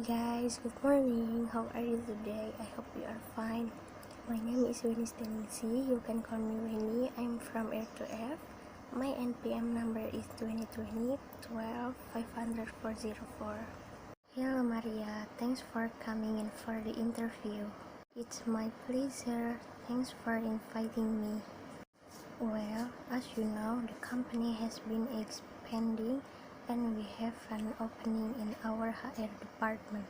Guys, good morning. How are you today? I hope you are fine. My name is Winnie Stanisi. You can call me Winnie. I'm from Air to F. My NPM number is 2020 12 500 404. Hello Maria, thanks for coming in for the interview. It's my pleasure. Thanks for inviting me. Well, as you know, the company has been expanding and we have an opening in our HR department.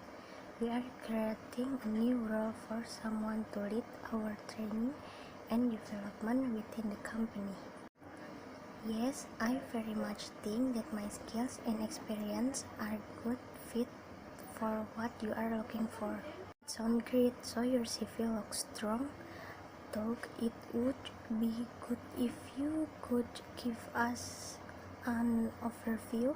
We are creating a new role for someone to lead our training and development within the company. Yes, I very much think that my skills and experience are good fit for what you are looking for. It sounds great, so your CV looks strong. Though it would be good if you could give us an overview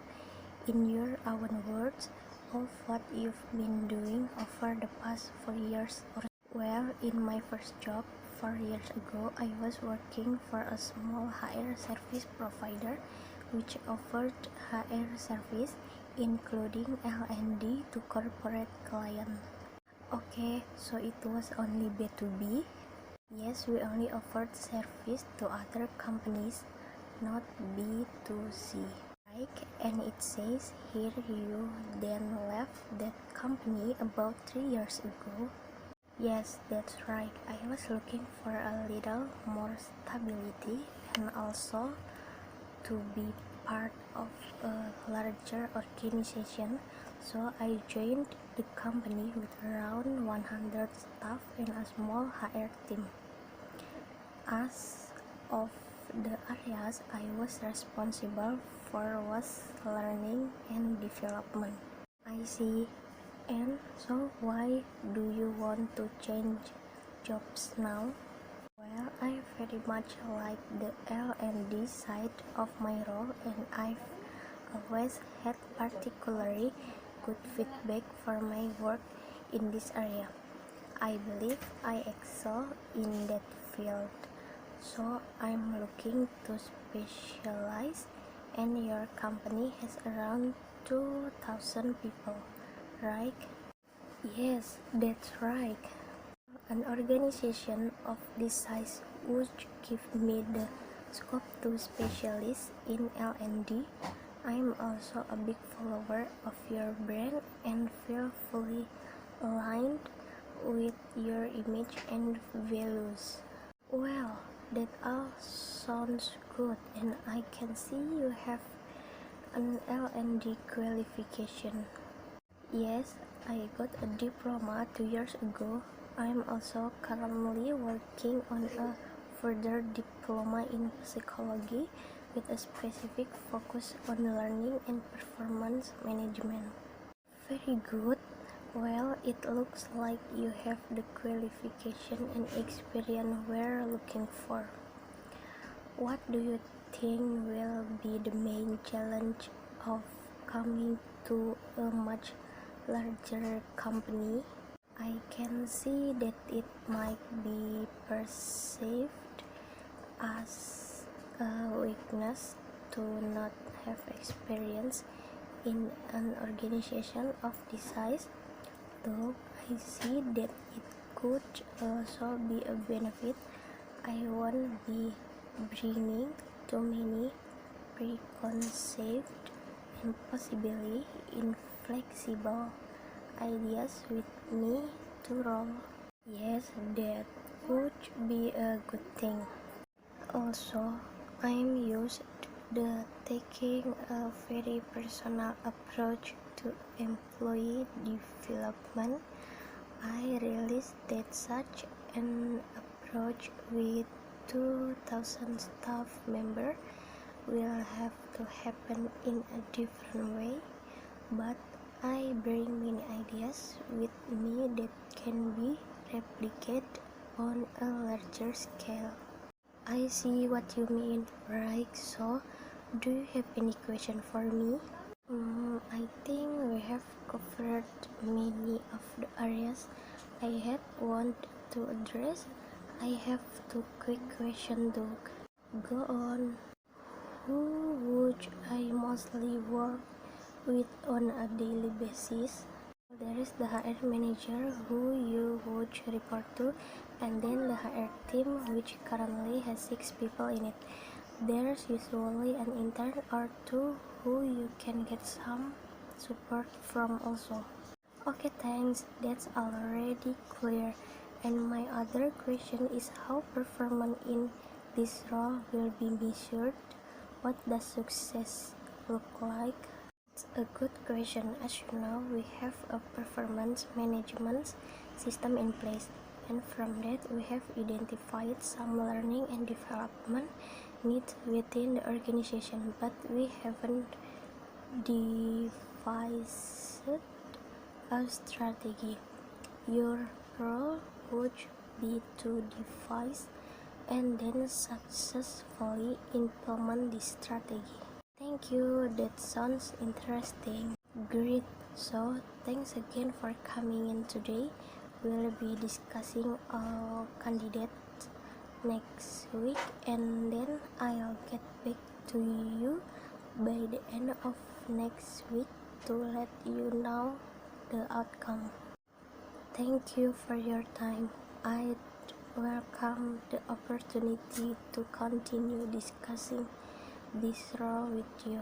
in your own words of what you've been doing over the past 4 years or so. Well, in my first job 4 years ago, I was working for a small HR service provider which offered HR service including L&D to corporate clients. Okay, so it was only B2B? Yes, we only offered service to other companies, not B2C. And it says here you then left that company about 3 years ago. Yes, that's right. I was looking for a little more stability and also to be part of a larger organization, so I joined the company with around 100 staff and a small HR team. As of the areas I was responsible for was learning and development. I see. And so why do you want to change jobs now? Well, I very much like the L&D side of my role and I've always had particularly good feedback for my work in this area. I believe I excel in that field. So I'm looking to specialize, and your company has around 2,000 people, right? Yes, that's right. An organization of this size would give me the scope to specialize in L&D. I'm also a big follower of your brand and feel fully aligned with your image and values. Well, that all sounds good, and I can see you have an L&D qualification. Yes, I got a diploma 2 years ago. I'm also currently working on a further diploma in psychology with a specific focus on learning and performance management. Very good. Well, it looks like you have the qualification and experience we're looking for. What do you think will be the main challenge of coming to a much larger company? I can see that it might be perceived as a weakness to not have experience in an organization of this size, though I see that it could also be a benefit. I won't be bringing too many preconceived and possibly inflexible ideas with me to roll. Yes, that would be a good thing. Also, I'm used to taking a very personal approach to employee development. I realize that such an approach with 2,000 staff members will have to happen in a different way, but I bring many ideas with me that can be replicated on a larger scale. I see what you mean, right? So, do you have any question for me? I think we have covered many of the areas I had wanted to address. I have two quick questions though. Go on. Who would I mostly work with on a daily basis? There is the HR manager who you would report to, and then the HR team, which currently has 6 people in it. There's usually an intern or two who you can get some support from also. Okay, thanks, that's already clear. And my other question is how performance in this role will be measured? What does success look like? It's a good question. As you know, we have a performance management system in place, and from that we have identified some learning and development needs within the organization, but we haven't devised a strategy. Your role would be to devise and then successfully implement this strategy. Thank you, that sounds interesting. Great, so thanks again for coming in today. We'll be discussing our candidates next week, and then I'll get back to you by the end of next week to let you know the outcome. Thank you for your time. I'd welcome the opportunity to continue discussing this role with you.